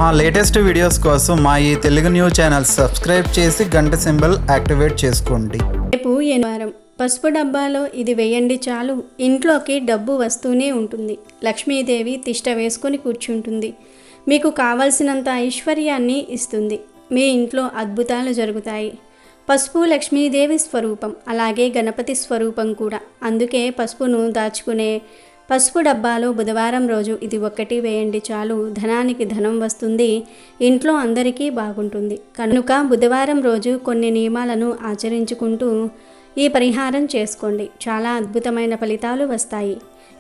మా latest videos కోసం మా ఈ తెలుగు న్యూస్ ఛానల్ సబ్స్క్రైబ్ చేసి గంట సింబల్ యాక్టివేట్ చేసుకోండి. రేపు వారం పసుపు డబ్బాలో ఇది వేయండి చాలు, ఇంట్లోకి డబ్బు వస్తూనే ఉంటుంది. లక్ష్మీదేవి తిష్ట వేసుకొని కూర్చుంటుంది. మీకు కావలసినంత ఐశ్వర్యాన్ని ఇస్తుంది. మీ ఇంట్లో అద్భుతాలు జరుగుతాయి. పసుపు లక్ష్మీదేవి స్వరూపం, అలాగే గణపతి స్వరూపం కూడా. అందుకే పసుపును దాచుకునే పసుపు డబ్బాలో బుధవారం రోజు ఇది ఒక్కటి వేయండి చాలు, ధనానికి ధనం వస్తుంది, ఇంట్లో అందరికీ బాగుంటుంది. కనుక బుధవారం రోజు కొన్ని నియమాలను ఆచరించుకుంటూ ఈ పరిహారం చేసుకోండి. చాలా అద్భుతమైన ఫలితాలు వస్తాయి.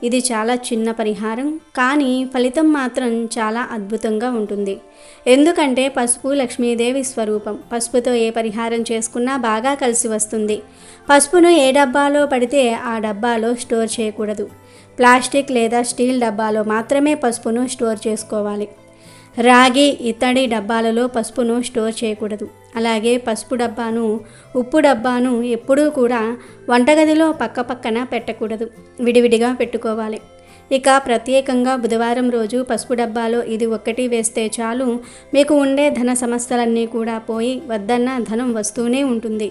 ఇది చాలా చిన్న పరిహారం, కానీ ఫలితం మాత్రం చాలా అద్భుతంగా ఉంటుంది. ఎందుకంటే పసుపు లక్ష్మీదేవి స్వరూపం. పసుపుతో ఏ పరిహారం చేసుకున్నా బాగా కలిసి వస్తుంది. పసుపును ఏ డబ్బాలో పడితే ఆ డబ్బాలో స్టోర్ చేయకూడదు. ప్లాస్టిక్ లేదా స్టీల్ డబ్బాలో మాత్రమే పసుపును స్టోర్ చేసుకోవాలి. రాగి, ఇత్తడి డబ్బాలలో పసుపును స్టోర్ చేయకూడదు. అలాగే పసుపు డబ్బాను, ఉప్పు డబ్బాను ఎప్పుడూ కూడా వంటగదిలో పక్కపక్కన పెట్టకూడదు, విడివిడిగా పెట్టుకోవాలి. ఇక ప్రత్యేకంగా బుధవారం రోజు పసుపు డబ్బాలో ఇది ఒక్కటి వేస్తే చాలు, మీకు ఉండే ధన సమస్యలన్నీ కూడా పోయి వద్దన్న ధనం వస్తూనే ఉంటుంది.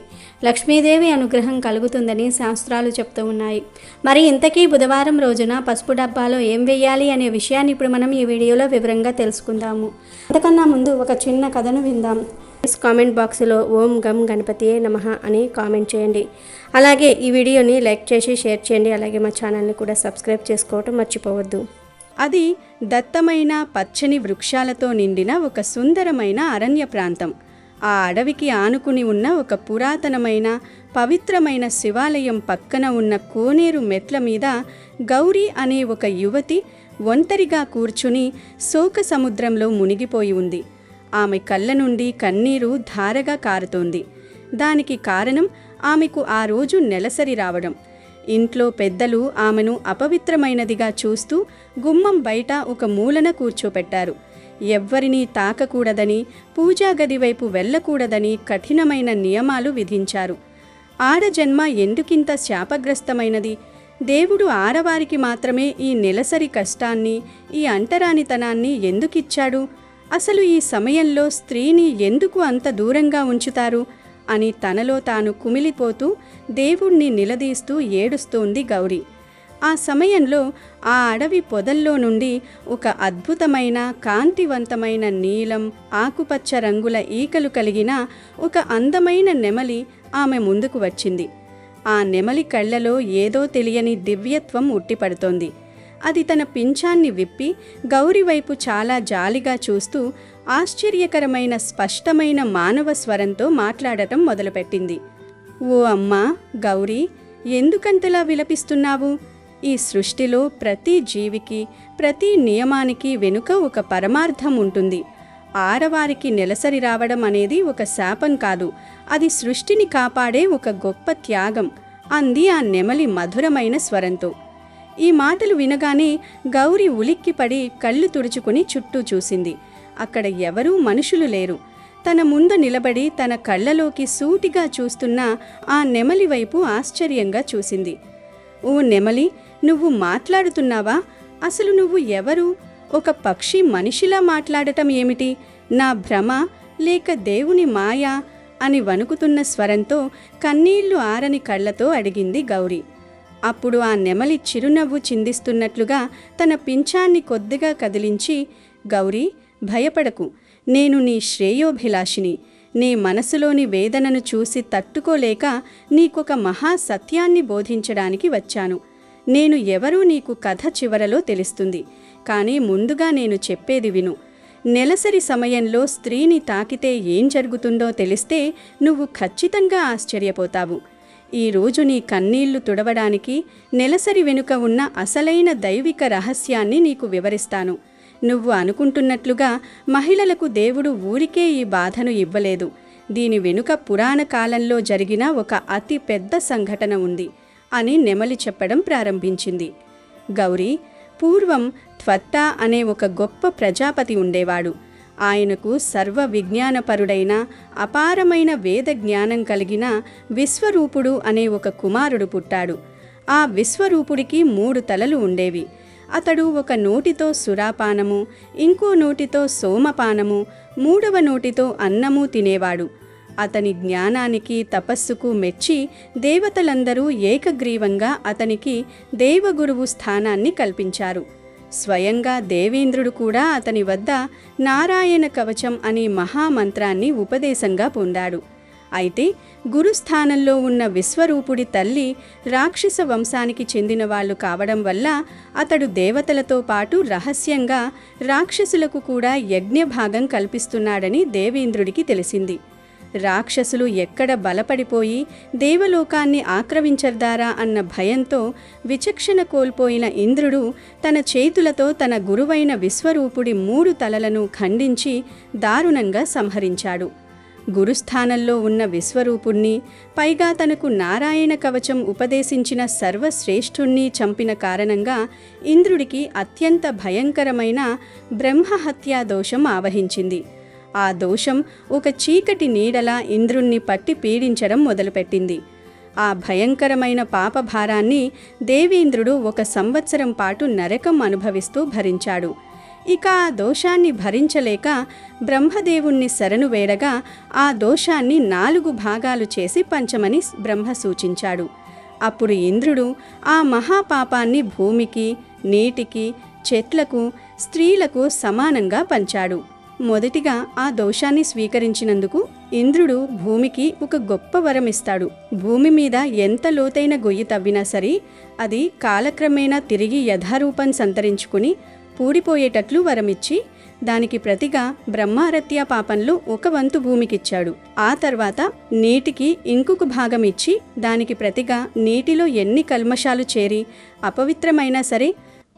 లక్ష్మీదేవి అనుగ్రహం కలుగుతుందని శాస్త్రాలు చెప్తూ ఉన్నాయి. మరి ఇంతకీ బుధవారం రోజున పసుపు డబ్బాలో ఏం వేయాలి అనే విషయాన్ని ఇప్పుడు మనం ఈ వీడియోలో వివరంగా తెలుసుకుందాము. అంతకన్నా ముందు ఒక చిన్న కథను విందాం. కామెంట్ బాక్స్లో ఓం గం గణపతియే నమః అని కామెంట్ చేయండి. అలాగే ఈ వీడియోని లైక్ చేసి షేర్ చేయండి. అలాగే మా ఛానల్ని కూడా సబ్స్క్రైబ్ చేసుకోవటం మర్చిపోవద్దు. అది దత్తమైన పచ్చని వృక్షాలతో నిండిన ఒక సుందరమైన అరణ్య ప్రాంతం. ఆ అడవికి ఆనుకుని ఉన్న ఒక పురాతనమైన పవిత్రమైన శివాలయం పక్కన ఉన్న కోనేరు మెట్ల మీద గౌరీ అనే ఒక యువతి ఒంటరిగా కూర్చుని శోక సముద్రంలో మునిగిపోయి ఉంది. ఆమె కళ్ళ నుండి కన్నీరు ధారగా కారుతోంది. దానికి కారణం ఆమెకు ఆ రోజు నెలసరి రావడం. ఇంట్లో పెద్దలు ఆమెను అపవిత్రమైనదిగా చూస్తూ గుమ్మం బయట ఒక మూలన కూర్చోపెట్టారు. ఎవ్వరినీ తాకకూడదని, పూజాగది వైపు వెళ్ళకూడదని కఠినమైన నియమాలు విధించారు. ఆడజన్మ ఎందుకింత శాపగ్రస్తమైనది? దేవుడు ఆడవారికి మాత్రమే ఈ నెలసరి కష్టాన్ని, ఈ అంటరానితనాన్ని ఎందుకిచ్చాడు? అసలు ఈ సమయంలో స్త్రీని ఎందుకు అంత దూరంగా ఉంచుతారు అని తనలో తాను కుమిలిపోతూ దేవుణ్ణి నిలదీస్తూ ఏడుస్తోంది గౌరీ. ఆ సమయంలో ఆ అడవి పొదల్లో నుండి ఒక అద్భుతమైన కాంతివంతమైన నీలం, ఆకుపచ్చ రంగుల ఈకలు కలిగిన ఒక అందమైన నెమలి ఆమె ముందుకు వచ్చింది. ఆ నెమలి కళ్ళలో ఏదో తెలియని దివ్యత్వం ఉట్టిపడుతోంది. అది తన పింఛాన్ని విప్పి గౌరీ వైపు చాలా జాలిగా చూస్తూ ఆశ్చర్యకరమైన స్పష్టమైన మానవ స్వరంతో మాట్లాడటం మొదలుపెట్టింది. ఓ అమ్మా గౌరీ, ఎందుకంతలా విలపిస్తున్నావు? ఈ సృష్టిలో ప్రతి జీవికి, ప్రతి నియమానికి వెనుక ఒక పరమార్థం ఉంటుంది. ఆడవారికి నెలసరి రావడం అనేది ఒక శాపం కాదు, అది సృష్టిని కాపాడే ఒక గొప్ప త్యాగం అంది ఆ నెమలి మధురమైన స్వరంతో. ఈ మాటలు వినగానే గౌరీ ఉలిక్కిపడి కళ్ళు తుడుచుకుని చుట్టూ చూసింది. అక్కడ ఎవరూ మనుషులు లేరు. తన ముందు నిలబడి తన కళ్ళలోకి సూటిగా చూస్తున్న ఆ నెమలి వైపు ఆశ్చర్యంగా చూసింది. ఓ నెమలి, నువ్వు మాట్లాడుతున్నావా? అసలు నువ్వు ఎవరు? ఒక పక్షి మనిషిలా మాట్లాడటం ఏమిటి? నా భ్రమ లేక దేవుని మాయా అని వణుకుతున్న స్వరంతో కన్నీళ్లు ఆరని కళ్ళతో అడిగింది గౌరీ. అప్పుడు ఆ నెమలి చిరునవ్వు చిందిస్తున్నట్లుగా తన పింఛాన్ని కొద్దిగా కదిలించి, గౌరీ భయపడకు, నేను నీ శ్రేయోభిలాషిని. నీ మనసులోని వేదనను చూసి తట్టుకోలేక నీకొక మహా సత్యాన్ని బోధించడానికి వచ్చాను. నేను ఎవరో నీకు కథ చివరలో తెలుస్తుంది, కానీ ముందుగా నేను చెప్పేది విను. నెలసరి సమయంలో స్త్రీని తాకితే ఏం జరుగుతుందో తెలిస్తే నువ్వు ఖచ్చితంగా ఆశ్చర్యపోతావు. ఈరోజు నీ కన్నీళ్లు తుడవడానికి నెలసరి వెనుక ఉన్న అసలైన దైవిక రహస్యాన్ని నీకు వివరిస్తాను. నువ్వు అనుకుంటున్నట్లుగా మహిళలకు దేవుడు ఊరికే ఈ బాధను ఇవ్వలేదు. దీని వెనుక పురాణ కాలంలో జరిగిన ఒక అతి పెద్ద సంఘటన ఉంది అని నెమలి చెప్పడం ప్రారంభించింది. గౌరీ, పూర్వం త్వత్త అనే ఒక గొప్ప ప్రజాపతి ఉండేవాడు. ఆయనకు సర్వ విజ్ఞానపరుడైన అపారమైన వేద జ్ఞానం కలిగిన విశ్వరూపుడు అనే ఒక కుమారుడు పుట్టాడు. ఆ విశ్వరూపుడికి 3 తలలు ఉండేవి. అతడు ఒక నోటితో సురాపానము, ఇంకో నోటితో సోమపానము, మూడవ నోటితో అన్నము తినేవాడు. అతని జ్ఞానానికి తపస్సుకు మెచ్చి దేవతలందరూ ఏకగ్రీవంగా అతనికి దేవగురువు స్థానాన్ని కల్పించారు. స్వయంగా దేవేంద్రుడు కూడా అతని వద్ద నారాయణ కవచం అనే మహామంత్రాన్ని ఉపదేశంగా పొందాడు. అయితే గురుస్థానంలో ఉన్న విశ్వరూపుడి తల్లి రాక్షస వంశానికి చెందిన వాళ్ళు కావడం వల్ల అతడు దేవతలతో పాటు రహస్యంగా రాక్షసులకు కూడా యజ్ఞభాగం కల్పిస్తున్నాడని దేవేంద్రుడికి తెలిసింది. రాక్షసులు ఎక్కడ బలపడిపోయి దేవలోకాన్ని ఆక్రమించర్దారా అన్న భయంతో విచక్షణ కోల్పోయిన ఇంద్రుడు తన చేతులతో తన గురువైన విశ్వరూపుడి 3 తలలను ఖండించి దారుణంగా సంహరించాడు. గురుస్థానంలో ఉన్న విశ్వరూపుణ్ణి, పైగా తనకు నారాయణ కవచం ఉపదేశించిన సర్వశ్రేష్ఠుణ్ణి చంపిన కారణంగా ఇంద్రుడికి అత్యంత భయంకరమైన బ్రహ్మహత్యా దోషం ఆవహించింది. ఆ దోషం ఒక చీకటి నీడలా ఇంద్రుణ్ణి పట్టి పీడించడం మొదలుపెట్టింది. ఆ భయంకరమైన పాపభారాన్ని దేవేంద్రుడు 1 సంవత్సరం పాటు నరకం అనుభవిస్తూ భరించాడు. ఇక ఆ దోషాన్ని భరించలేక బ్రహ్మదేవుణ్ణి శరణు వేడగా ఆ దోషాన్ని 4 భాగాలు చేసి పంచమని బ్రహ్మ సూచించాడు. అప్పుడు ఇంద్రుడు ఆ మహాపాపాన్ని భూమికి, నీటికి, చెట్లకు, స్త్రీలకు సమానంగా పంచాడు. మొదటిగా ఆ దోషాన్ని స్వీకరించినందుకు ఇంద్రుడు భూమికి ఒక గొప్ప వరం ఇస్తాడు. భూమి మీద ఎంత లోతైన గొయ్యి తవ్వినా సరే అది కాలక్రమేణా తిరిగి యథారూపం సంతరించుకుని పూడిపోయేటట్లు వరమిచ్చి దానికి ప్రతిగా బ్రహ్మారత్య పాపంలో 1 వంతు భూమికిచ్చాడు. ఆ తర్వాత నీటికి ఇంకొక భాగం ఇచ్చి దానికి ప్రతిగా నీటిలో ఎన్ని కల్మషాలు చేరి అపవిత్రమైనా సరే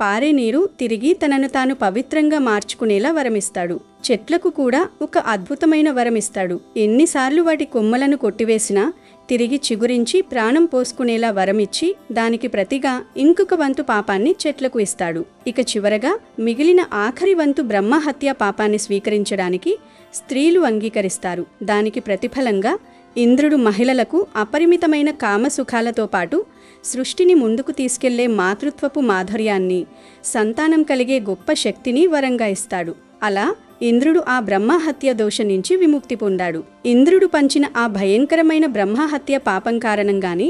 పారే నీరు తిరిగి తనను తాను పవిత్రంగా మార్చుకునేలా వరమిస్తాడు. చెట్లకు కూడా ఒక అద్భుతమైన వరమిస్తాడు. ఎన్నిసార్లు వాటి కొమ్మలను కొట్టివేసినా తిరిగి చిగురించి ప్రాణం పోసుకునేలా వరమిచ్చి దానికి ప్రతిగా ఇంకొక వంతు పాపాన్ని చెట్లకు ఇస్తాడు. ఇక చివరగా మిగిలిన ఆఖరి వంతు బ్రహ్మహత్య పాపాన్ని స్వీకరించడానికి స్త్రీలు అంగీకరిస్తారు. దానికి ప్రతిఫలంగా ఇంద్రుడు మహిళలకు అపరిమితమైన కామసుఖాలతో పాటు సృష్టిని ముందుకు తీసుకెళ్లే మాతృత్వపు మాధుర్యాన్ని, సంతానం కలిగే గొప్ప శక్తిని వరంగా ఇస్తాడు. అలా ఇంద్రుడు ఆ బ్రహ్మహత్య దోషం నుంచి విముక్తి పొందాడు. ఇంద్రుడు పంచిన ఆ భయంకరమైన బ్రహ్మహత్య పాపం కారణంగానే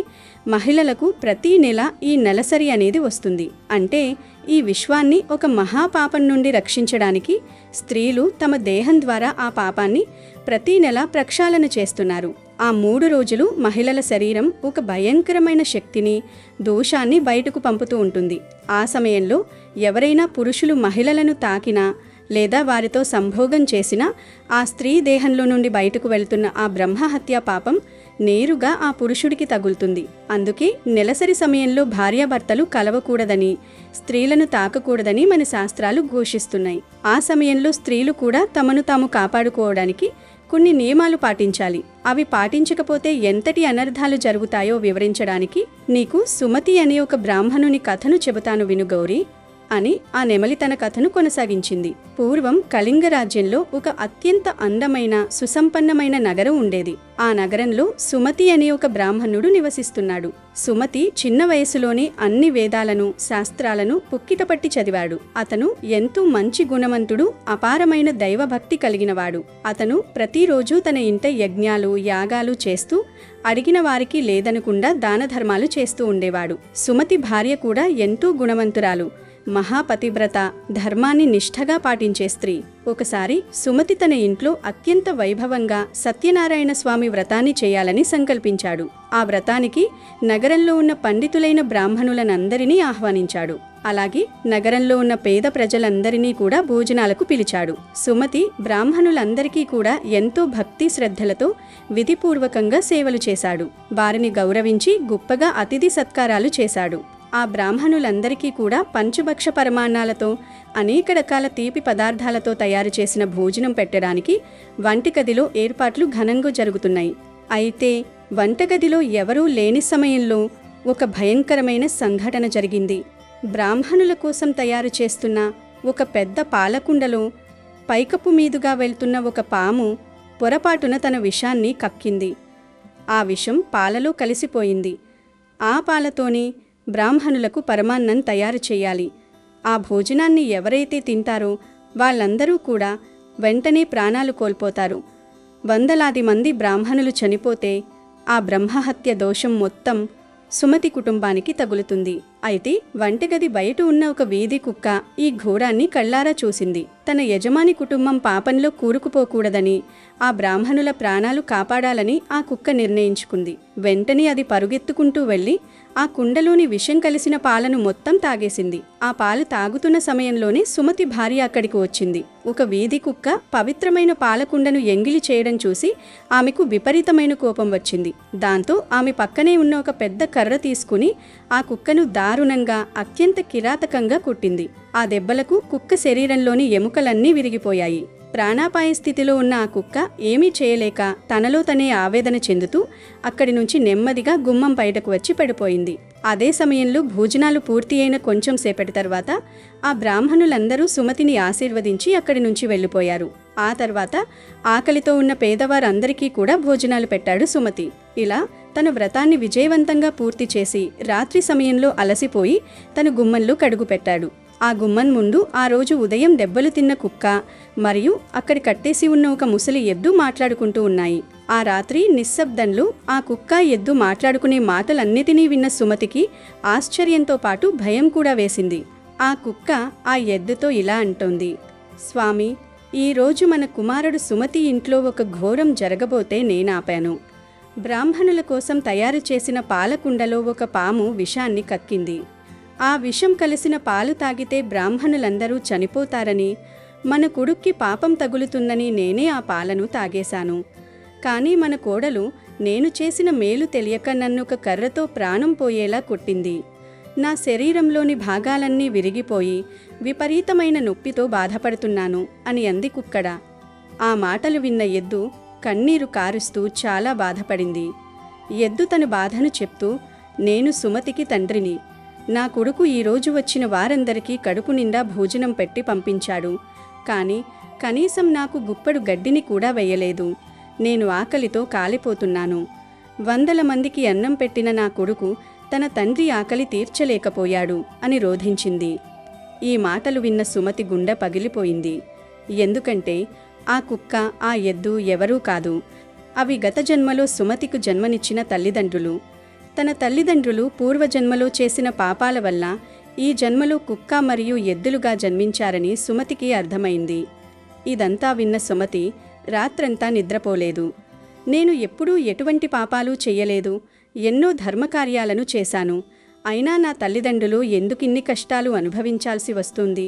మహిళలకు ప్రతీ నెల ఈ నెలసరి అనేది వస్తుంది. అంటే ఈ విశ్వాన్ని ఒక మహాపాపం నుండి రక్షించడానికి స్త్రీలు తమ దేహం ద్వారా ఆ పాపాన్ని ప్రతీ నెల ప్రక్షాళన చేస్తున్నారు. ఆ 3 రోజులు మహిళల శరీరం ఒక భయంకరమైన శక్తిని, దోషాన్ని బయటకు పంపుతూ ఉంటుంది. ఆ సమయంలో ఎవరైనా పురుషులు మహిళలను తాకినా లేదా వారితో సంభోగం చేసినా ఆ స్త్రీ దేహంలో నుండి బయటకు వెళ్తున్న ఆ బ్రహ్మహత్య పాపం నేరుగా ఆ పురుషుడికి తగులుతుంది. అందుకే నెలసరి సమయంలో భార్యాభర్తలు కలవకూడదని, స్త్రీలను తాకకూడదని మన శాస్త్రాలు ఘోషిస్తున్నాయి. ఆ సమయంలో స్త్రీలు కూడా తమను తాము కాపాడుకోవడానికి కొన్ని నియమాలు పాటించాలి. అవి పాటించకపోతే ఎంతటి అనర్థాలు జరుగుతాయో వివరించడానికి నీకు సుమతి అనే ఒక బ్రాహ్మణుని కథను చెబుతాను విను గౌరీ అని ఆ నెమలి తన కథను కొనసాగించింది. పూర్వం కళింగ రాజ్యంలో ఒక అత్యంత అందమైన సుసంపన్నమైన నగరం ఉండేది. ఆ నగరంలో సుమతి అనే ఒక బ్రాహ్మణుడు నివసిస్తున్నాడు. సుమతి చిన్న వయసులోనే అన్ని వేదాలను, శాస్త్రాలను పుక్కిటపట్టి చదివాడు. అతను ఎంతో మంచి గుణవంతుడు, అపారమైన దైవభక్తి కలిగినవాడు. అతను ప్రతిరోజు తన ఇంట యజ్ఞాలు, యాగాలు చేస్తూ అడిగిన వారికి లేదనకుండా దాన ధర్మాలు చేస్తూ ఉండేవాడు. సుమతి భార్య కూడా ఎంతో గుణవంతురాలు, మహాపతివ్రత, ధర్మాన్ని నిష్ఠగా పాటించే స్త్రీ. ఒకసారి సుమతి తన ఇంట్లో అత్యంత వైభవంగా సత్యనారాయణ స్వామి వ్రతాన్ని చేయాలని సంకల్పించాడు. ఆ వ్రతానికి నగరంలో ఉన్న పండితులైన బ్రాహ్మణులనందరినీ ఆహ్వానించాడు. అలాగే నగరంలో ఉన్న పేద ప్రజలందరినీ కూడా భోజనాలకు పిలిచాడు. సుమతి బ్రాహ్మణులందరికీ కూడా ఎంతో భక్తి శ్రద్ధలతో విధిపూర్వకంగా సేవలు చేశాడు. వారిని గౌరవించి గొప్పగా అతిథి సత్కారాలు చేశాడు. ఆ బ్రాహ్మణులందరికీ కూడా పంచభక్ష పరమాన్నాలతో, అనేక రకాల తీపి పదార్థాలతో తయారు చేసిన భోజనం పెట్టడానికి వంటగదిలో ఏర్పాట్లు ఘనంగా జరుగుతున్నాయి. అయితే వంటగదిలో ఎవరూ లేని సమయంలో ఒక భయంకరమైన సంఘటన జరిగింది. బ్రాహ్మణుల కోసం తయారు చేస్తున్న ఒక పెద్ద పాలకుండలో పైకప్పు మీదుగా వెళ్తున్న ఒక పాము పొరపాటున తన విషాన్ని కక్కింది. ఆ విషం పాలలో కలిసిపోయింది. ఆ పాలతోనే బ్రాహ్మణులకు పరమాన్నం తయారు చేయాలి. ఆ భోజనాన్ని ఎవరైతే తింటారో వాళ్ళందరూ కూడా వెంటనే ప్రాణాలు కోల్పోతారు. వందలాది మంది బ్రాహ్మణులు చనిపోతే ఆ బ్రహ్మహత్య దోషం మొత్తం సుమతి కుటుంబానికి తగులుతుంది. అయితే వంటగది బయట ఉన్న ఒక వీధి కుక్క ఈ ఘోరాన్ని కళ్ళారా చూసింది. తన యజమాని కుటుంబం పాపంలో కూరుకుపోకూడదని, ఆ బ్రాహ్మణుల ప్రాణాలు కాపాడాలని ఆ కుక్క నిర్ణయించుకుంది. వెంటనే అది పరుగెత్తుకుంటూ వెళ్ళి ఆ కుండలోని విషం కలిసిన పాలను మొత్తం తాగేసింది. ఆ పాలు తాగుతున్న సమయంలోనే సుమతి భార్య అక్కడికి వచ్చింది. ఒక వీధి కుక్క పవిత్రమైన పాలకుండను ఎంగిలి చేయడం చూసి ఆమెకు విపరీతమైన కోపం వచ్చింది. దాంతో ఆమె పక్కనే ఉన్న ఒక పెద్ద కర్ర తీసుకుని ఆ కుక్కను దారుణంగా అత్యంత కిరాతకంగా కొట్టింది. ఆ దెబ్బలకు కుక్క శరీరంలోని ఎముకలన్నీ విరిగిపోయాయి. ప్రాణాపాయ స్థితిలో ఉన్న ఆ కుక్క ఏమీ చేయలేక తనలో తనే ఆవేదన చెందుతూ అక్కడి నుంచి నెమ్మదిగా గుమ్మం బయటకు వచ్చి పడిపోయింది. అదే సమయంలో భోజనాలు పూర్తి అయిన కొంచెం సేపటి తర్వాత ఆ బ్రాహ్మణులందరూ సుమతిని ఆశీర్వదించి అక్కడి నుంచి వెళ్ళిపోయారు. ఆ తర్వాత ఆకలితో ఉన్న పేదవారందరికీ కూడా భోజనాలు పెట్టాడు సుమతి. ఇలా తన వ్రతాన్ని విజయవంతంగా పూర్తి చేసి రాత్రి సమయంలో అలసిపోయి తన గుమ్మంలో కడుగు పెట్టాడు. ఆ గుమ్మం ముందు ఆ రోజు ఉదయం దెబ్బలు తిన్న కుక్క మరియు అక్కడి కట్టేసి ఉన్న ఒక ముసలి ఎద్దు మాట్లాడుకుంటూ ఉన్నాయి. ఆ రాత్రి నిశ్శబ్దంలో ఆ కుక్క ఎద్దు మాట్లాడుకునే మాటలన్నిటినీ విన్న సుమతికి ఆశ్చర్యంతో పాటు భయం కూడా వేసింది. ఆ కుక్క ఆ ఎద్దుతో ఇలా అంటోంది, స్వామి, ఈరోజు మన కుమారుడు సుమతి ఇంట్లో ఒక ఘోరం జరగబోతే నేనాపాను. బ్రాహ్మణుల కోసం తయారు చేసిన పాలకుండలో ఒక పాము విషాన్ని కక్కింది. ఆ విషం కలిసిన పాలు తాగితే బ్రాహ్మణులందరూ చనిపోతారని, మన కొడుక్కి పాపం తగులుతుందని నేనే ఆ పాలను తాగేశాను. కానీ మన కోడలు నేను చేసిన మేలు తెలియక నన్ను ఒక కర్రతో ప్రాణం పోయేలా కొట్టింది. నా శరీరంలోని భాగాలన్నీ విరిగిపోయి విపరీతమైన నొప్పితో బాధపడుతున్నాను అని అంది కుక్కడ. ఆ మాటలు విన్న ఎద్దు కన్నీరు కారుస్తూ చాలా బాధపడింది. ఎద్దు తన బాధను చెప్తూ, నేను సుమతికి తండ్రిని. నా కొడుకు ఈరోజు వచ్చిన వారందరికీ కడుపు నిండా భోజనం పెట్టి పంపించాడు. కానీ కనీసం నాకు గుప్పెడు గడ్డిని కూడా వెయ్యలేదు. నేను ఆకలితో కాలిపోతున్నాను. 100 మందికి అన్నం పెట్టిన నా కొడుకు తన తండ్రి ఆకలి తీర్చలేకపోయాడు అని రోధించింది. ఈ మాటలు విన్న సుమతి గుండె పగిలిపోయింది. ఎందుకంటే ఆ కుక్క, ఆ ఎద్దు ఎవరూ కాదు. అవి గత జన్మలో సుమతికి జన్మనిచ్చిన తల్లిదండ్రులు. తన తల్లిదండ్రులు పూర్వజన్మలో చేసిన పాపాల వల్ల ఈ జన్మలో కుక్క మరియు ఎద్దులుగా జన్మించారని సుమతికి అర్థమైంది. ఇదంతా విన్న సుమతి రాత్రంతా నిద్రపోలేదు. నేను ఎప్పుడూ ఎటువంటి పాపాలు చెయ్యలేదు, ఎన్నో ధర్మకార్యాలను చేశాను. అయినా నా తల్లిదండ్రులు ఎందుకిన్ని కష్టాలు అనుభవించాల్సి వస్తుంది?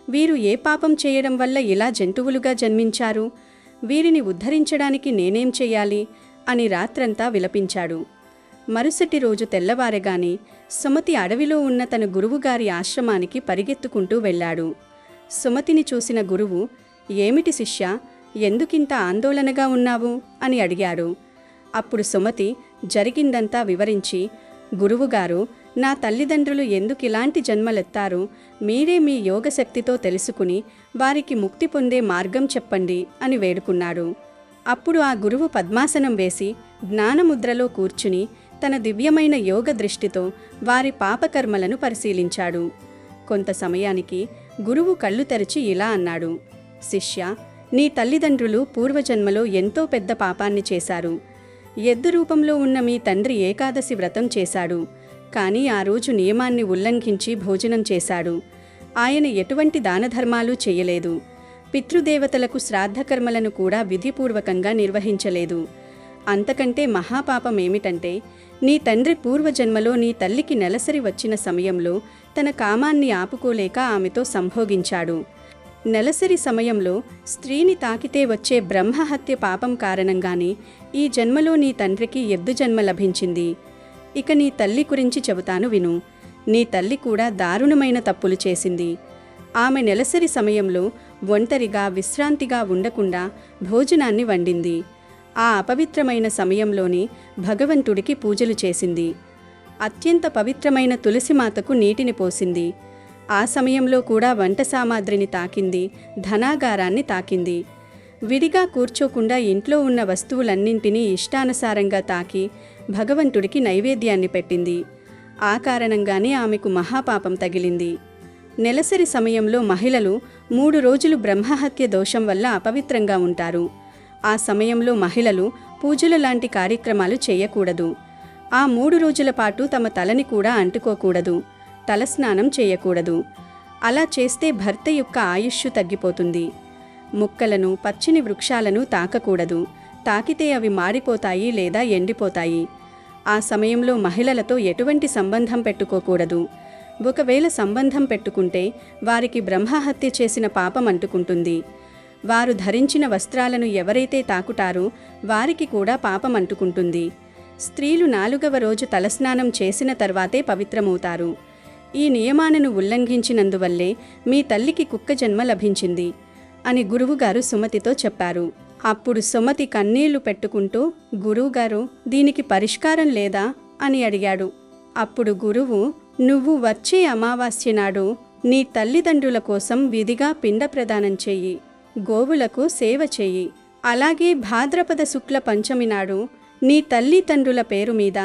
వీరు ఏ పాపం చేయడం వల్ల ఇలా జంతువులుగా జన్మించారు? వీరిని ఉద్ధరించడానికి నేనేం చెయ్యాలి అని రాత్రంతా విలపించాడు. మరుసటి రోజు తెల్లవారగానే సుమతి అడవిలో ఉన్న తన గురువుగారి ఆశ్రమానికి పరిగెత్తుకుంటూ వెళ్ళాడు. సుమతిని చూసిన గురువు, ఏమిటి శిష్య, ఎందుకింత ఆందోళనగా ఉన్నావు అని అడిగాడు. అప్పుడు సుమతి జరిగిందంతా వివరించి, గురువుగారు, నా తల్లిదండ్రులు ఎందుకిలాంటి జన్మలెత్తారో మీరే మీ యోగశక్తితో తెలుసుకుని వారికి ముక్తి పొందే మార్గం చెప్పండి అని వేడుకున్నాడు. అప్పుడు ఆ గురువు పద్మాసనం వేసి జ్ఞానముద్రలో కూర్చుని తన దివ్యమైన యోగ దృష్టితో వారి పాపకర్మలను పరిశీలించాడు. కొంత సమయానికి గురువు కళ్ళు తెరిచి ఇలా అన్నాడు, శిష్య, నీ తల్లిదండ్రులు పూర్వజన్మలో ఎంతో పెద్ద పాపాన్ని చేశారు. ఎద్దు రూపంలో ఉన్న మీ తండ్రి ఏకాదశి వ్రతం చేశాడు. కానీ ఆ రోజు నియమాన్ని ఉల్లంఘించి భోజనం చేశాడు. ఆయన ఎటువంటి దానధర్మాలు చేయలేదు. పితృదేవతలకు శ్రాద్ధకర్మలను కూడా విధిపూర్వకంగా నిర్వహించలేదు. అంతకంటే మహాపాపం ఏమిటంటే, నీ తండ్రి పూర్వజన్మలో నీ తల్లికి నెలసరి వచ్చిన సమయంలో తన కామాన్ని ఆపుకోలేక ఆమెతో సంభోగించాడు. నెలసరి సమయంలో స్త్రీని తాకితే వచ్చే బ్రహ్మహత్య పాపం కారణంగానే ఈ జన్మలో నీ తండ్రికి ఎద్దు జన్మ లభించింది. ఇక నీ తల్లి గురించి చెబుతాను విను. నీ తల్లి కూడా దారుణమైన తప్పులు చేసింది. ఆమె నెలసరి సమయంలో ఒంటరిగా విశ్రాంతిగా ఉండకుండా భోజనాన్ని వండింది. ఆ అపవిత్రమైన సమయంలోనే భగవంతుడికి పూజలు చేసింది. అత్యంత పవిత్రమైన తులసిమాతకు నీటిని పోసింది. ఆ సమయంలో కూడా వంట సామాగ్రిని తాకింది, ధనాగారాన్ని తాకింది. విడిగా కూర్చోకుండా ఇంట్లో ఉన్న వస్తువులన్నింటినీ ఇష్టానుసారంగా తాకి భగవంతుడికి నైవేద్యాన్ని పెట్టింది. ఆ కారణంగానే ఆమెకు మహాపాపం తగిలింది. నెలసరి సమయంలో మహిళలు 3 రోజులు బ్రహ్మహత్య దోషం వల్ల అపవిత్రంగా ఉంటారు. ఆ సమయంలో మహిళలు పూజల లాంటి కార్యక్రమాలు చేయకూడదు. ఆ 3 రోజుల పాటు తమ తలని కూడా అంటుకోకూడదు. తలస్నానం చేయకూడదు. అలా చేస్తే భర్త యొక్క ఆయుష్షు తగ్గిపోతుంది. ముక్కలను, పచ్చిని వృక్షాలను తాకకూడదు. తాకితే అవి మాడిపోతాయి లేదా ఎండిపోతాయి. ఆ సమయంలో మహిళలతో ఎటువంటి సంబంధం పెట్టుకోకూడదు. ఒకవేళ సంబంధం పెట్టుకుంటే వారికి బ్రహ్మహత్య చేసిన పాపం అంటుకుంటుంది. వారు ధరించిన వస్త్రాలను ఎవరైతే తాకుతారో వారికి కూడా పాపం అంటుకుంటుంది. స్త్రీలు 4వ రోజు తలస్నానం చేసిన తర్వాతే పవిత్రమవుతారు. ఈ నియమాలను ఉల్లంఘించినందువల్లే మీ తల్లికి కుక్క జన్మ లభించింది అని గురువుగారు సుమతితో చెప్పారు. అప్పుడు సుమతి కన్నీళ్లు పెట్టుకుంటూ, గురువుగారు, దీనికి పరిష్కారం లేదా అని అడిగాడు. అప్పుడు గురువు, నువ్వు వచ్చే అమావాస్య నాడు నీ తల్లిదండ్రుల కోసం విధిగా పిండ ప్రదానం చెయ్యి, గోవులకు సేవ చెయ్యి. అలాగే భాద్రపద శుక్ల పంచమి నాడు నీ తల్లిదండ్రుల పేరు మీద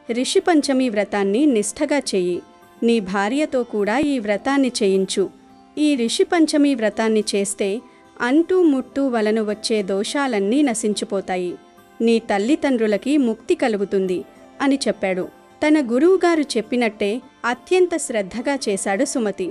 రిషి పంచమి వ్రతాన్ని నిష్ఠగా చెయ్యి. నీ భార్యతో కూడా ఈ వ్రతాన్ని చేయించు. ఈ రిషి పంచమి వ్రతాన్ని చేస్తే అంటూ ముట్టు వలన వచ్చే దోషాలన్నీ నశించిపోతాయి. నీ తల్లిదండ్రులకి ముక్తి కలుగుతుంది అని చెప్పాడు. తన గురువుగారు చెప్పినట్టే అత్యంత శ్రద్ధగా చేశాడు సుమతి.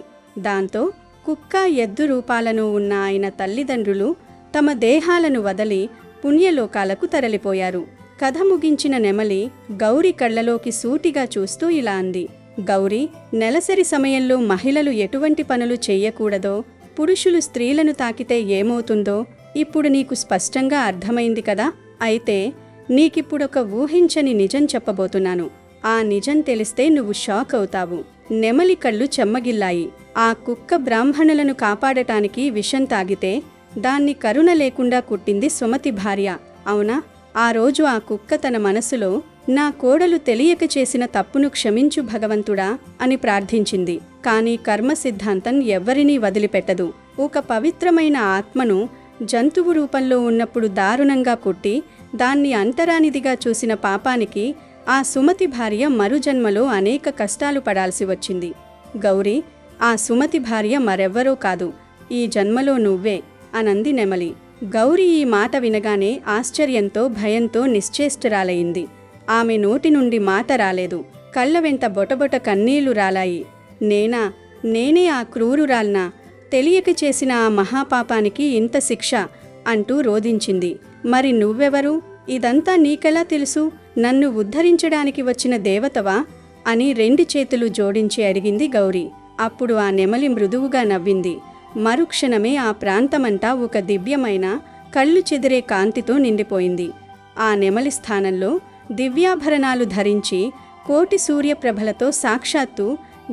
దాంతో కుక్క, ఎద్దు రూపాలను ఉన్న ఆయన తల్లిదండ్రులు తమ దేహాలను వదలి పుణ్యలోకాలకు తరలిపోయారు. కథ ముగించిన నెమలి గౌరి కళ్ళలోకి సూటిగా చూస్తూ ఇలా అంది. గౌరీ, నెలసరి సమయంలో మహిళలు ఎటువంటి పనులు చెయ్యకూడదో, పురుషులు స్త్రీలను తాకితే ఏమవుతుందో ఇప్పుడు నీకు స్పష్టంగా అర్థమైంది కదా. అయితే నీకిప్పుడొక ఊహించని నిజం చెప్పబోతున్నాను. ఆ నిజం తెలిస్తే నువ్వు షాక్ అవుతావు. నెమలి కళ్ళు చెమ్మగిల్లాయి. ఆ కుక్క బ్రాహ్మణులను కాపాడటానికి విషం తాగితే దాన్ని కరుణ లేకుండా కుట్టింది సుమతి భార్య, అవునా? ఆ రోజు ఆ కుక్క తన మనసులో, నా కోడలు తెలియక చేసిన తప్పును క్షమించు భగవంతుడా అని ప్రార్థించింది. కానీ కర్మ సిద్ధాంతం ఎవ్వరినీ వదిలిపెట్టదు. ఒక పవిత్రమైన ఆత్మను జంతువు రూపంలో ఉన్నప్పుడు దారుణంగా కుట్టి దాన్ని అంటరానిదిగా చూసిన పాపానికి ఆ సుమతి భార్య మరుజన్మలో అనేక కష్టాలు పడాల్సి వచ్చింది. గౌరీ, ఆ సుమతి భార్య మరెవ్వరో కాదు, ఈ జన్మలో నువ్వే అనంది నెమలి. గౌరీ ఈ మాట వినగానే ఆశ్చర్యంతో, భయంతో నిశ్చేష్టురాలయింది. ఆమె నోటి నుండి మాట రాలేదు. కళ్ళ వెంట బొటబొట కన్నీళ్లు రాలాయి. నేనే ఆ క్రూరురాల్నా? తెలియక చేసిన ఆ మహాపాపానికి ఇంత శిక్ష అంటూ రోదించింది. మరి నువ్వెవరు? ఇదంతా నీకెలా తెలుసు? నన్ను ఉద్ధరించడానికి వచ్చిన దేవతవా అని 2 చేతులు జోడించి అడిగింది గౌరీ. అప్పుడు ఆ నెమలి మృదువుగా నవ్వింది. మరుక్షణమే ఆ ప్రాంతమంతా ఒక దివ్యమైన, కళ్ళు చెదిరే కాంతితో నిండిపోయింది. ఆ నెమలి స్థానంలో దివ్యాభరణాలు ధరించి కోటి సూర్యప్రభలతో సాక్షాత్తు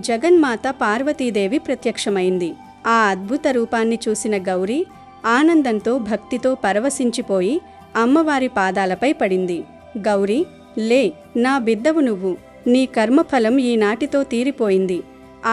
జగన్మాత పార్వతీదేవి ప్రత్యక్షమైంది. ఆ అద్భుత రూపాన్ని చూసిన గౌరీ ఆనందంతో, భక్తితో పరవశించిపోయి అమ్మవారి పాదాలపై పడింది. గౌరీ, లే, నా బిడ్డవు నువ్వు. నీ కర్మఫలం ఈనాటితో తీరిపోయింది.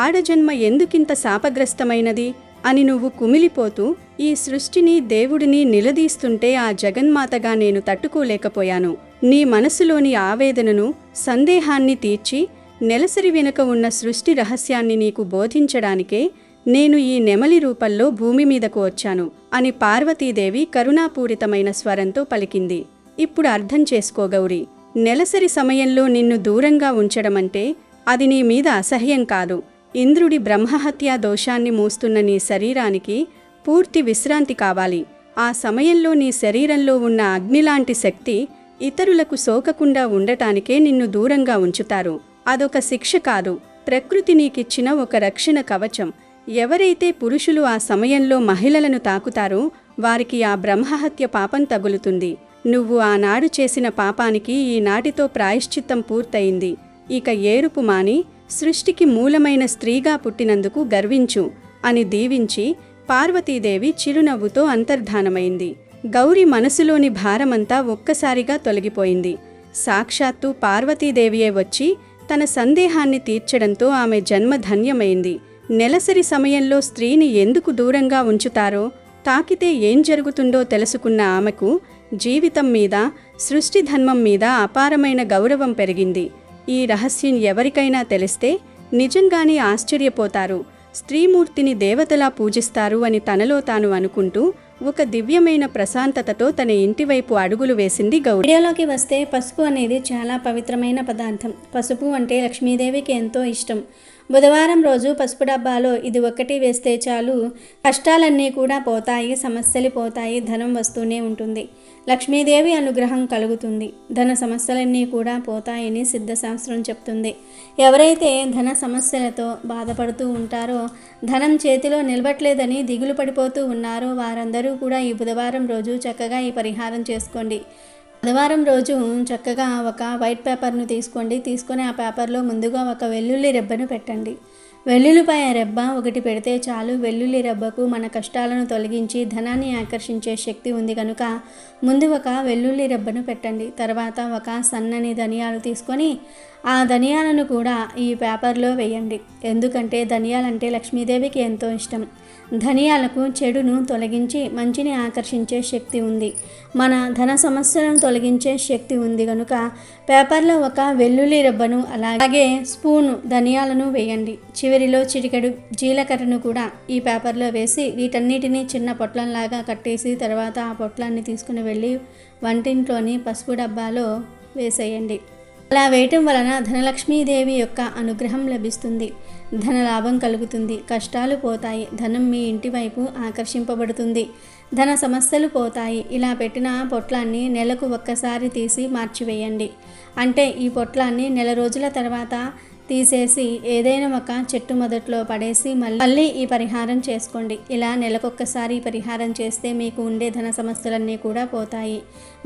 ఆడజన్మ ఎందుకింత శాపగ్రస్తమైనది అని నువ్వు కుమిలిపోతూ ఈ సృష్టిని, దేవుడిని నిలదీస్తుంటే ఆ జగన్మాతగా నేను తట్టుకోలేకపోయాను. నీ మనసులోని ఆవేదనను, సందేహాన్ని తీర్చి నెలసరి వెనుక ఉన్న సృష్టి రహస్యాన్ని నీకు బోధించడానికే నేను ఈ నెమలి రూపంలో భూమి మీదకు వచ్చాను అని పార్వతీదేవి కరుణాపూరితమైన స్వరంతో పలికింది. ఇప్పుడు అర్థం చేసుకో గౌరీ, నెలసరి సమయంలో నిన్ను దూరంగా ఉంచడమంటే అది నీ మీద అసహ్యం కాదు. ఇంద్రుడి బ్రహ్మహత్యా దోషాన్ని మోస్తున్న నీ శరీరానికి పూర్తి విశ్రాంతి కావాలి. ఆ సమయంలో నీ శరీరంలో ఉన్న అగ్నిలాంటి శక్తి ఇతరులకు సోకకుండా ఉండటానికే నిన్ను దూరంగా ఉంచుతారు. అదొక శిక్ష కాదు, ప్రకృతి నీకిచ్చిన ఒక రక్షణ కవచం. ఎవరైతే పురుషులు ఆ సమయంలో మహిళలను తాకుతారో వారికి ఆ బ్రహ్మహత్య పాపం తగులుతుంది. నువ్వు ఆనాడు చేసిన పాపానికి ఈనాటితో ప్రాయశ్చిత్తం పూర్తయింది. ఇక ఏరుపు మాని సృష్టికి మూలమైన స్త్రీగా పుట్టినందుకు గర్వించు అని దీవించి పార్వతీదేవి చిరునవ్వుతో అంతర్ధానమైంది. గౌరి మనసులోని భారమంతా ఒక్కసారిగా తొలగిపోయింది. సాక్షాత్తు పార్వతీదేవియే వచ్చి తన సందేహాన్ని తీర్చడంతో ఆమె జన్మ ధన్యమైంది. నెలసరి సమయంలో స్త్రీని ఎందుకు దూరంగా ఉంచుతారో, తాకితే ఏం జరుగుతుందో తెలుసుకున్న ఆమెకు జీవితం మీద, సృష్టి ధర్మం మీద అపారమైన గౌరవం పెరిగింది. ఈ రహస్యం ఎవరికైనా తెలిస్తే నిజంగానే ఆశ్చర్యపోతారు. స్త్రీమూర్తిని దేవతలా పూజిస్తారు అని తనలో తాను అనుకుంటూ ఒక దివ్యమైన ప్రశాంతతతో తన ఇంటివైపు అడుగులు వేసింది గౌరి. వీడియోలోకి వస్తే పసుపు అనేది చాలా పవిత్రమైన పదార్థం. పసుపు అంటే లక్ష్మీదేవికి ఎంతో ఇష్టం. బుధవారం రోజు పసుపు డబ్బాలో ఇది ఒక్కటి వేస్తే చాలు, కష్టాలన్నీ కూడా పోతాయి, సమస్యలు పోతాయి, ధనం వస్తూనే ఉంటుంది, లక్ష్మీదేవి అనుగ్రహం కలుగుతుంది, ధన సమస్యలన్నీ కూడా పోతాయని సిద్ధశాస్త్రం చెప్తుంది. ఎవరైతే ధన సమస్యలతో బాధపడుతూ ఉంటారో, ధనం చేతిలో నిలబట్లేదని దిగులు పడిపోతూ ఉన్నారో వారందరూ కూడా ఈ బుధవారం రోజు చక్కగా ఈ పరిహారం చేసుకోండి. బుధవారం రోజు చక్కగా ఒక వైట్ పేపర్ను తీసుకొని ఆ పేపర్లో ముందుగా ఒక వెల్లుల్లి రెబ్బను పెట్టండి. వెల్లుల్లిపాయ రెబ్బ ఒకటి పెడితే చాలు. వెల్లుల్లి రెబ్బకు మన కష్టాలను తొలగించి ధనాన్ని ఆకర్షించే శక్తి ఉంది కనుక ముందు ఒక వెల్లుల్లి రెబ్బను పెట్టండి. తర్వాత ఒక సన్నని ధనియాలు తీసుకొని ఆ ధనియాలను కూడా ఈ పేపర్లో వేయండి. ఎందుకంటే ధనియాలంటే లక్ష్మీదేవికి ఎంతో ఇష్టం. ధనియాలకు చెడును తొలగించి మంచిని ఆకర్షించే శక్తి ఉంది. మన ధన సమస్యలను తొలగించే శక్తి ఉంది కనుక పేపర్లో ఒక వెల్లుల్లి రెబ్బను అలాగే స్పూను ధనియాలను వేయండి. చివరిలో చిటికెడు జీలకర్రను కూడా ఈ పేపర్లో వేసి వీటన్నిటినీ చిన్న పొట్లంలాగా కట్టేసి తర్వాత ఆ పొట్లాన్ని తీసుకుని వెళ్ళి వంటింట్లోని పసుపు డబ్బాలో వేసేయండి. అలా వేయటం వలన ధనలక్ష్మీదేవి యొక్క అనుగ్రహం లభిస్తుంది, ధన లాభం కలుగుతుంది, కష్టాలు పోతాయి, ధనం మీ ఇంటి వైపు ఆకర్షింపబడుతుంది, ధన సమస్యలు పోతాయి. ఇలా పెట్టిన పొట్లాన్ని నెలకు ఒక్కసారి తీసి మార్చివేయండి. అంటే ఈ పొట్లాన్ని నెల రోజుల తర్వాత తీసేసి ఏదైనా ఒక చెట్టు మొదట్లో పడేసి మళ్ళీ ఈ పరిహారం చేసుకోండి. ఇలా నెలకొక్కసారి పరిహారం చేస్తే మీకు ఉండే ధన సమస్యలన్నీ కూడా పోతాయి,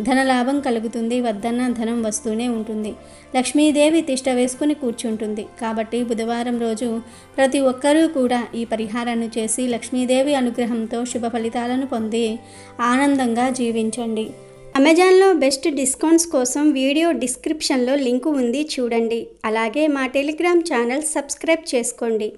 ధన లాభం కలుగుతుంది, వద్దన్న ధనం వస్తూనే ఉంటుంది, లక్ష్మీదేవి తిష్ట వేసుకుని కూర్చుంటుంది. కాబట్టి బుధవారం రోజు ప్రతి ఒక్కరూ కూడా ఈ పరిహారాన్ని చేసి లక్ష్మీదేవి అనుగ్రహంతో శుభ ఫలితాలను పొంది ఆనందంగా జీవించండి. అమెజాన్లో బెస్ట్ డిస్కౌంట్స్ కోసం వీడియో డిస్క్రిప్షన్లో లింకు ఉంది, చూడండి. అలాగే మా టెలిగ్రామ్ ఛానల్ సబ్స్క్రైబ్ చేసుకోండి.